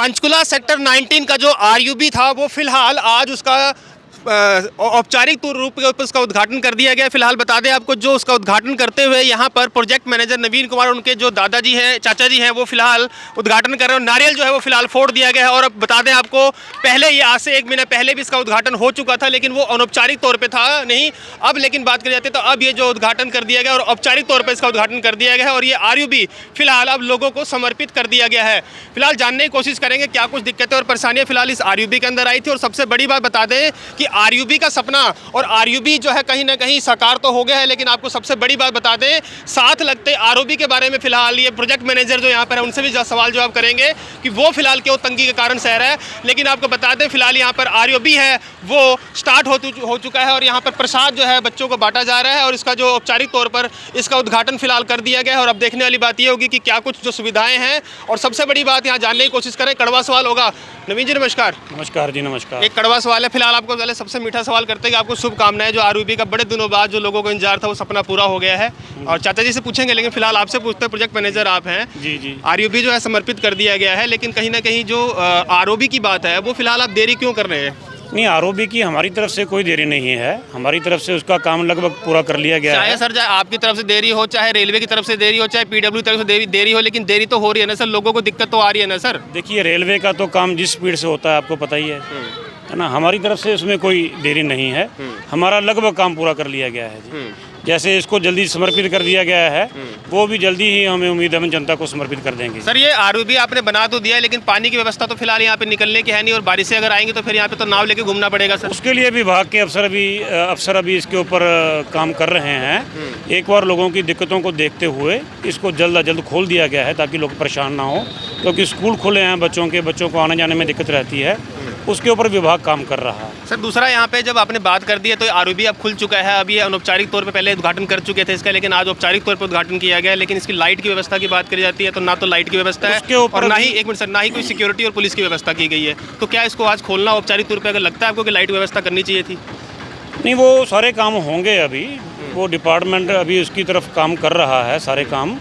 Panchkula sector 19 का जो RUB था वो फिलहाल आज उसका औपचारिक रूप में उसका उद्घाटन कर दिया गया। फिलहाल बता दें आपको, जो उसका उद्घाटन करते हुए यहाँ पर प्रोजेक्ट मैनेजर नवीन कुमार, उनके जो दादाजी हैं, चाचा जी हैं, वो फिलहाल उद्घाटन कर रहे हैं। नारियल जो है वो फिलहाल फोड़ दिया गया है। और अब बता दें आपको, पहले ये आज से 1 महीना पहले भी इसका उद्घाटन हो चुका था, लेकिन वो अनौपचारिक तौर पर था नहीं। अब लेकिन बात करी जाती है तो अब ये जो उद्घाटन कर दिया गया और औपचारिक तौर पर इसका उद्घाटन कर दिया गया है। और ये आरयूबी फिलहाल अब लोगों को समर्पित कर दिया गया है। फिलहाल जानने की कोशिश करेंगे क्या कुछ दिक्कतें और परेशानियां फिलहाल इस आरयूबी के अंदर आई थी। और सबसे बड़ी बात बता दें कि आरयूबी का सपना और आरयूबी जो है कहीं ना कहीं साकार तो हो गया है, लेकिन आपको सबसे बड़ी बात बता दें, साथ लगते आरयूबी के बारे में फिलहाल ये प्रोजेक्ट मैनेजर जो यहाँ पर है उनसे भी सवाल जवाब करेंगे कि वो फिलहाल क्यों तंगी के कारण सह रहा है। लेकिन आपको बता दें फिलहाल यहाँ पर आरयूबी है वो स्टार्ट हो चुका है और यहाँ पर प्रसाद जो है बच्चों को बांटा जा रहा है। और इसका जो औपचारिक तौर पर इसका उद्घाटन फिलहाल कर दिया गया है। और अब देखने वाली बात ये होगी कि क्या कुछ जो सुविधाएं हैं और सबसे बड़ी बात यहाँ जानने की कोशिश करें। कड़वा सवाल होगा। नवीन जी नमस्कार। नमस्कार जी नमस्कार। एक कड़वा सवाल है फिलहाल आपको, पहले सबसे मीठा सवाल करते हैं कि आपको शुभकामनाएं। जो आरयूबी का बड़े दिनों बाद जो लोगों को इंतजार था वो सपना पूरा हो गया है। और चाचा जी से पूछेंगे, लेकिन फिलहाल आपसे पूछते हैं, प्रोजेक्ट मैनेजर आप हैं। जी जी। आरयूबी जो है समर्पित कर दिया गया है, लेकिन कहीं ना कहीं जो आरओबी की बात है वो फिलहाल आप देरी क्यों कर रहे हैं? नहीं, आरओबी की हमारी तरफ से कोई देरी नहीं है। हमारी तरफ से उसका काम लगभग पूरा कर लिया गया है। चाहे सर आपकी तरफ से देरी हो, चाहे रेलवे की तरफ से देरी हो, चाहे पीडब्ल्यू की तरफ से देरी हो, लेकिन देरी तो हो रही है ना सर। लोगों को दिक्कत तो आ रही है ना सर। देखिए, रेलवे का तो काम जिस स्पीड से होता है आपको पता ही है ना। हमारी तरफ से उसमें कोई देरी नहीं है। हमारा लगभग काम पूरा कर लिया गया है जी। जैसे इसको जल्दी समर्पित कर दिया गया है, वो भी जल्दी ही हमें उम्मीद है हम जनता को समर्पित कर देंगे। सर ये आरयूबी आपने बना तो दिया है, लेकिन पानी की व्यवस्था तो फिलहाल यहाँ पे निकलने की है नहीं। और बारिशें अगर आएंगी तो फिर यहाँ पे तो नाव लेके घूमना पड़ेगा सर। उसके लिए विभाग के अफसर अभी इसके ऊपर काम कर रहे हैं। एक बार लोगों की दिक्कतों को देखते हुए इसको जल्द अज जल्द खोल दिया गया है ताकि लोग परेशान ना हो, क्योंकि स्कूल खुले हैं, बच्चों को आने जाने में दिक्कत रहती है। उसके ऊपर विभाग काम कर रहा है। सर दूसरा यहाँ पे जब आपने बात कर दी है तो आरयूबी अब खुल चुका है। अब ये अनौपचारिक तौर पे पहले उद्घाटन कर चुके थे इसका, लेकिन आज औपचारिक तौर पे उद्घाटन किया गया है। लेकिन इसकी लाइट की व्यवस्था की बात करी जाती है तो ना तो लाइट की व्यवस्था है और ना ही, एक मिनट सर, ना ही कोई सिक्योरिटी और पुलिस की व्यवस्था की गई है। तो क्या इसको आज खोलना औपचारिक तौर पर, अगर लगता है आपको कि लाइट व्यवस्था करनी चाहिए थी? नहीं, वो सारे काम होंगे अभी। वो डिपार्टमेंट अभी उसकी तरफ काम कर रहा है सारे काम।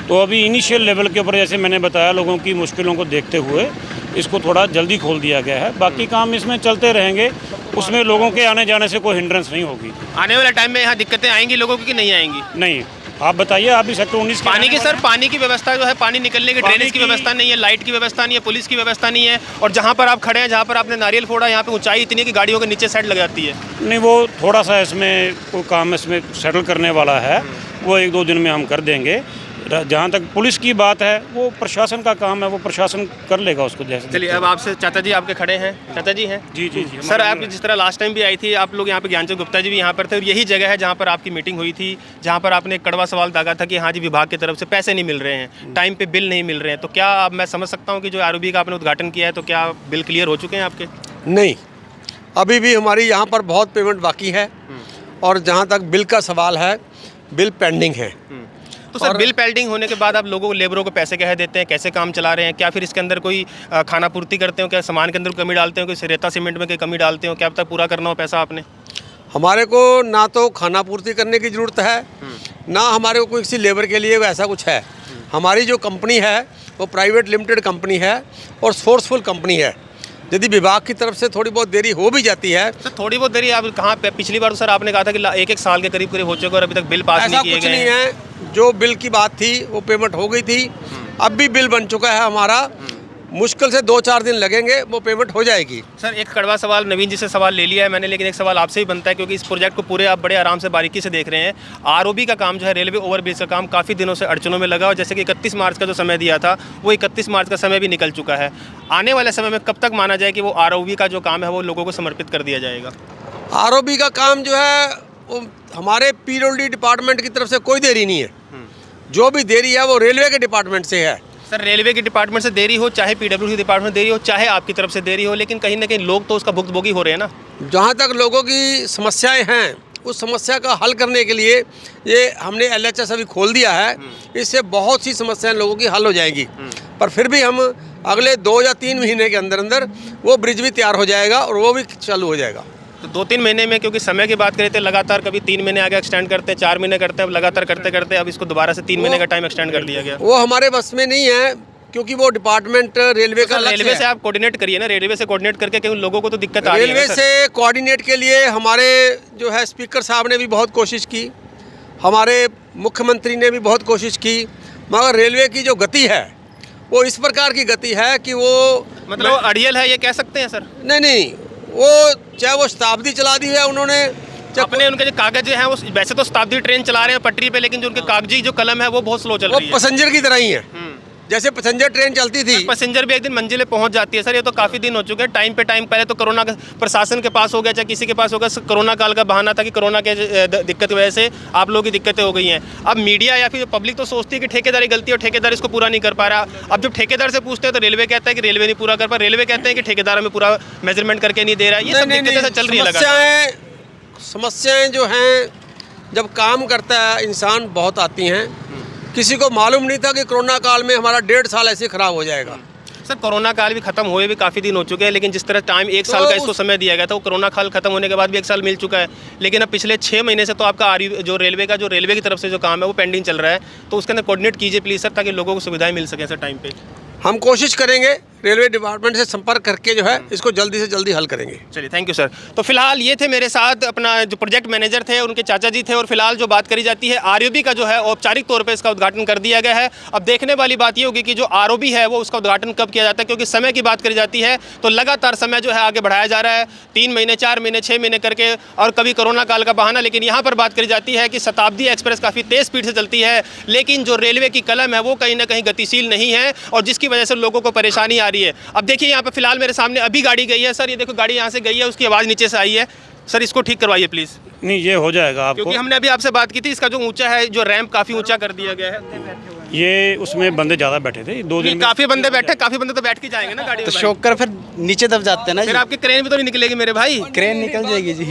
तो अभी इनिशियल लेवल के ऊपर, जैसे मैंने बताया, लोगों की मुश्किलों को देखते हुए इसको थोड़ा जल्दी खोल दिया गया है। बाकी काम इसमें चलते रहेंगे, उसमें लोगों के आने जाने से कोई हिंड्रेंस नहीं होगी। आने वाले टाइम में यहाँ दिक्कतें आएंगी लोगों की कि नहीं आएंगी? नहीं, आप बताइए, आप भी सेक्टर 19 पानी की सर, पानी की व्यवस्था जो है, पानी निकलने की, ड्रेनेज की व्यवस्था नहीं है, लाइट की व्यवस्था नहीं है, पुलिस की व्यवस्था नहीं है। और जहाँ पर आप खड़े हैं, जहाँ पर आपने नारियल फोड़ा, यहाँ पे ऊंचाई इतनी है कि गाड़ियों के नीचे सेट लग जाती है। नहीं, वो थोड़ा सा इसमें कोई काम इसमें सेटल करने वाला है, वो 1-2 दिन में हम कर देंगे। जहाँ तक पुलिस की बात है, वो प्रशासन का काम है, वो प्रशासन कर लेगा उसको जैसे। चलिए, अब आपसे चाचा जी आपके खड़े हैं, चाचा जी हैं। जी जी जी। सर आप जिस तरह लास्ट टाइम भी आई थी, आप लोग यहाँ पे, ज्ञानचंद गुप्ता जी भी यहाँ पर थे, और यही जगह है जहाँ पर आपकी मीटिंग हुई थी, जहाँ पर आपने एक कड़वा सवाल दागा था कि हाँ जी विभाग की तरफ से पैसे नहीं मिल रहे हैं, टाइम पे बिल नहीं मिल रहे हैं। तो क्या अब मैं समझ सकता हूँ कि जो आरयूबी का आपने उद्घाटन किया है तो क्या बिल क्लियर हो चुके हैं आपके? नहीं, अभी भी हमारी यहाँ पर बहुत पेमेंट बाकी है। और जहाँ तक बिल का सवाल है, बिल पेंडिंग है। तो सर बिल पेंडिंग होने के बाद आप लोगों को, लेबरों को पैसे कह देते हैं, कैसे काम चला रहे हैं? क्या फिर इसके अंदर कोई खाना पूर्ति करते हो? क्या सामान के अंदर कमी डालते हो? कोई रेता सीमेंट में कोई कमी डालते हो? क्या अब तक पूरा करना हो पैसा आपने? हमारे को ना तो खाना पूर्ति करने की ज़रूरत है, ना हमारे को किसी लेबर के लिए ऐसा कुछ है। हमारी जो कंपनी है वो प्राइवेट लिमिटेड कंपनी है और सोर्सफुल कंपनी है। यदि विभाग की तरफ से थोड़ी बहुत देरी हो भी जाती है, तो थोड़ी बहुत देरी आप कहाँ पे? पिछली बार तो सर आपने कहा था कि 1-1 साल के करीब हो चुका और अभी तक बिल पास नहीं किए गए। ऐसा कुछ नहीं है। जो बिल की बात थी वो पेमेंट हो गई थी, अब भी बिल बन चुका है हमारा। मुश्किल से 2-4 दिन लगेंगे, वो पेमेंट हो जाएगी। सर एक कड़वा सवाल नवीन जी से सवाल ले लिया है मैंने, लेकिन एक सवाल आपसे ही बनता है, क्योंकि इस प्रोजेक्ट को पूरे आप बड़े आराम से बारीकी से देख रहे हैं। आरओबी का काम जो है, रेलवे ओवरब्रिज का काम काफ़ी दिनों से अड़चनों में लगा, और जैसे कि 31 मार्च का जो समय दिया था, वो 31 मार्च का समय भी निकल चुका है। आने वाले समय में कब तक माना जाए कि वो आरओबी का जो काम है वो लोगों को समर्पित कर दिया जाएगा? आरओबी का काम जो है वो हमारे पीडब्ल्यूडी डिपार्टमेंट की तरफ से कोई देरी नहीं है। जो भी देरी है वो रेलवे के डिपार्टमेंट से है। सर रेलवे के डिपार्टमेंट से देरी हो, चाहे पीडब्ल्यूडी डिपार्टमेंट देरी हो, चाहे आपकी तरफ से देरी हो, लेकिन कहीं ना कहीं लोग तो उसका भुगतभोगी हो रहे हैं ना। जहाँ तक लोगों की समस्याएं हैं, उस समस्या का हल करने के लिए ये हमने LHS अभी खोल दिया है। इससे बहुत सी समस्याएं लोगों की हल हो जाएंगी। पर फिर भी हम अगले 2 या 3 महीने के अंदर अंदर वो ब्रिज भी तैयार हो जाएगा और वो भी चालू हो जाएगा। तो 2-3 महीने में, क्योंकि समय की बात करें तो लगातार कभी 3 महीने आगे एक्सटेंड करते हैं, 4 महीने करते हैं, अब लगातार करते करते अब इसको दोबारा से 3 महीने का टाइम एक्सटेंड कर दिया गया। वो हमारे बस में नहीं है, क्योंकि वो डिपार्टमेंट रेलवे का लक्ष्य रेलवे है। से आप कोऑर्डिनेट करिए ना, रेलवे से कोऑर्डिनेट करके क्योंकि लोगों को तो दिक्कत आ रही है रेलवे ना सर। से कोऑर्डिनेट के लिए हमारे जो है स्पीकर साहब ने भी बहुत कोशिश की, हमारे मुख्यमंत्री ने भी बहुत कोशिश की, मगर रेलवे की जो गति है वो इस प्रकार की गति है कि वो मतलब वो अड़ियल है ये कह सकते हैं सर। नहीं, वो चाहे वो शताब्दी चला दी है उन्होंने, अपने उनके जो कागज हैं वो वैसे तो शताब्दी ट्रेन चला रहे हैं पटरी पे, लेकिन जो उनके कागजी जो कलम है वो बहुत स्लो चल वो रही है। पैसेंजर की तरह ही है, जैसे पैसेंजर ट्रेन चलती थी। पैसेंजर भी एक दिन मंजिले पहुंच जाती है सर, ये तो काफ़ी दिन हो चुके हैं। टाइम पे टाइम पहले तो कोरोना प्रशासन के पास हो गया चाहे किसी के पास हो गया, कोरोना काल का बहाना था कि कोरोना के दिक्कत की वजह से आप लोगों की दिक्कतें हो गई हैं। अब मीडिया या फिर पब्लिक तो सोचती है कि ठेकेदारी गलती है और ठेकेदार इसको पूरा नहीं कर पा रहा। अब जब ठेकेदार से पूछते हैं तो रेलवे कहता है कि रेलवे नहीं पूरा कर पा, रेलवे कहते हैं कि ठेकेदार हमें पूरा मेजरमेंट करके नहीं दे रहा है। ये सब दिक्कतें चल रही है। समस्याएं जो हैं जब काम करता है इंसान बहुत आती हैं। किसी को मालूम नहीं था कि कोरोना काल में हमारा 1.5 साल ऐसे खराब हो जाएगा। सर कोरोना काल भी खत्म हुए भी काफ़ी दिन हो चुके हैं, लेकिन जिस तरह टाइम 1 साल का इसको समय दिया गया था वो कोरोना काल खत्म होने के बाद भी 1 साल मिल चुका है। लेकिन अब पिछले 6 महीने से तो आपका जो रेलवे की तरफ से जो काम है वो पेंडिंग चल रहा है, तो उसके अंदर कोऑर्डिनेट कीजिए प्लीज़ सर, ताकि लोगों को सुविधाएं मिल सकें सर टाइम पे। हम कोशिश करेंगे रेलवे डिपार्टमेंट से संपर्क करके जो है इसको जल्दी से जल्दी हल करेंगे। चलिए थैंक यू सर। तो फिलहाल ये थे मेरे साथ अपना जो प्रोजेक्ट मैनेजर थे उनके चाचा जी थे, और फिलहाल जो बात करी जाती है आरओबी का जो है औपचारिक तौर पे इसका उद्घाटन कर दिया गया है। अब देखने वाली बात ये होगी कि जो आरओबी है वो उसका उद्घाटन कब किया जाता है, क्योंकि समय की बात करी जाती है तो लगातार समय जो है आगे बढ़ाया जा रहा है, 3 महीने 4 महीने 6 महीने करके, और कभी कोरोना काल का बहाना। लेकिन यहाँ पर बात करी जाती है कि शताब्दी एक्सप्रेस काफ़ी तेज़ स्पीड से चलती है, लेकिन जो रेलवे की कलम है वो कहीं ना कहीं गतिशील नहीं है, और जिसकी वजह से लोगों को परेशानी आ रही है। अब देखिए यहाँ पे फिलहाल मेरे सामने अभी गाड़ी गई है सर, ये देखो गाड़ी यहाँ से गई है, उसकी आवाज़ नीचे से आई है। सर इसको ठीक करवाइए प्लीज़। नहीं, ये हो जाएगा आपको, क्योंकि हमने अभी आपसे बात की थी, इसका जो ऊंचा है, जो रैंप काफ़ी ऊंचा कर दिया गया है। ये उसमें बंदे ज़्यादा बैठे थे 2 दिन में। काफ़ी बंदे बैठे, काफ़ी बंदे तो बैठ के जाएंगे ना गाड़ी में। तो शौक कर फिर नीचे दब जाते हैं ना फिर जी। आपकी क्रेन भी तो नहीं निकलेगी मेरे भाई। क्रेन निकल जाएगी जी।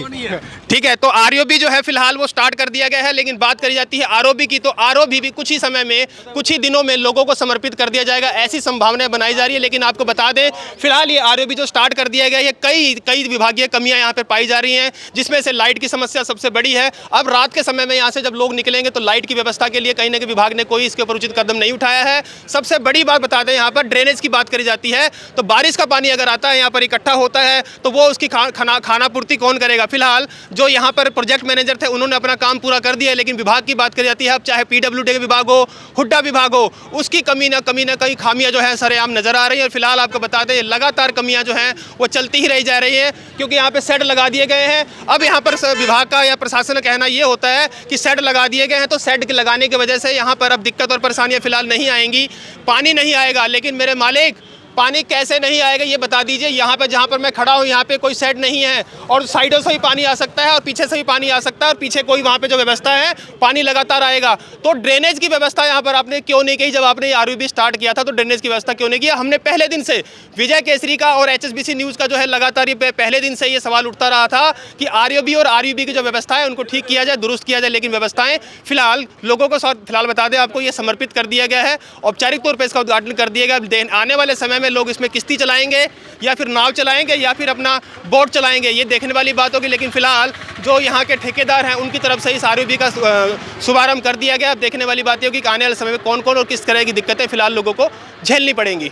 ठीक है, तो आरओबी जो है फिलहाल वो स्टार्ट कर दिया गया है, लेकिन बात करी जाती है आरओबी की, तो आरओबी भी कुछ ही समय में, कुछ ही दिनों में लोगों को समर्पित कर दिया जाएगा, ऐसी संभावनाएं बनाई जा रही है। लेकिन आपको बता दें फिलहाल ये आरओबी जो स्टार्ट कर दिया गया है, कई विभागीय कमियां यहाँ पे पाई जा रही हैं, जिसमें से लाइट की समस्या सबसे बड़ी है। अब रात के समय में यहाँ से जब लोग निकलेंगे तो लाइट की व्यवस्था के लिए कहीं ना कहीं विभाग ने कोई इसके ऊपर उचित कदम नहीं उठाया है। सबसे बड़ी बात बता दें, यहाँ पर ड्रेनेज की बात करी जाती है, तो बारिश का पानी अगर आता है यहाँ पर इकट्ठा होता है तो वो उसकी खाना पूर्ति कौन करेगा। फिलहाल जो यहाँ पर प्रोजेक्ट मैनेजर थे उन्होंने अपना काम पूरा कर दिया है, लेकिन विभाग की बात करी जाती है, अब चाहे पीडब्ल्यूडी का विभाग हो, हुड्डा विभाग हो, उसकी कमी ना कहीं खामियां जो है सरेआम नजर आ रही है। और फिलहाल आपको बता दें लगातार कमियां जो हैं वो चलती ही रही जा रही है, क्योंकि यहाँ पे शेड लगा दिए गए हैं। अब यहाँ पर विभाग का या प्रशासन का कहना ये होता है कि शेड लगा दिए गए हैं, तो शेड लगाने की वजह से यहाँ पर अब दिक्कत और परेशानियाँ फिलहाल नहीं आएंगी, पानी नहीं आएगा। लेकिन मेरे मालिक पानी कैसे नहीं आएगा ये बता दीजिए। यहाँ पे जहाँ पर मैं खड़ा हूँ यहाँ पे कोई शेड नहीं है, और साइडों से भी पानी आ सकता है और पीछे से भी पानी आ सकता है, और पीछे कोई वहाँ पे जो व्यवस्था है पानी लगातार आएगा। तो ड्रेनेज की व्यवस्था यहाँ पर आपने क्यों नहीं की? जब आपने आरओबी स्टार्ट किया था तो ड्रेनेज की व्यवस्था क्यों नहीं किया? हमने पहले दिन से विजय केसरी का और HSBC न्यूज़ का जो है लगातार ये पहले दिन से ये सवाल उठता रहा था कि आरओबी और आरयूबी की जो व्यवस्था है उनको ठीक किया जाए, दुरुस्त किया जाए। लेकिन व्यवस्थाएं फिलहाल लोगों को फिलहाल बता दें आपको ये समर्पित कर दिया गया है, औपचारिक तौर पर इसका उद्घाटन कर दिया गया। आने वाले समय में लोग इसमें किस्ती चलाएंगे या फिर नाव चलाएंगे या फिर अपना बोट चलाएंगे, ये देखने वाली बात होगी। लेकिन फिलहाल जो यहाँ के ठेकेदार हैं उनकी तरफ से इस आरओबी का शुभारंभ कर दिया गया। अब देखने वाली बात होगी कि आने वाले समय में कौन कौन और किस तरह की दिक्कतें फिलहाल लोगों को झेलनी पड़ेंगी।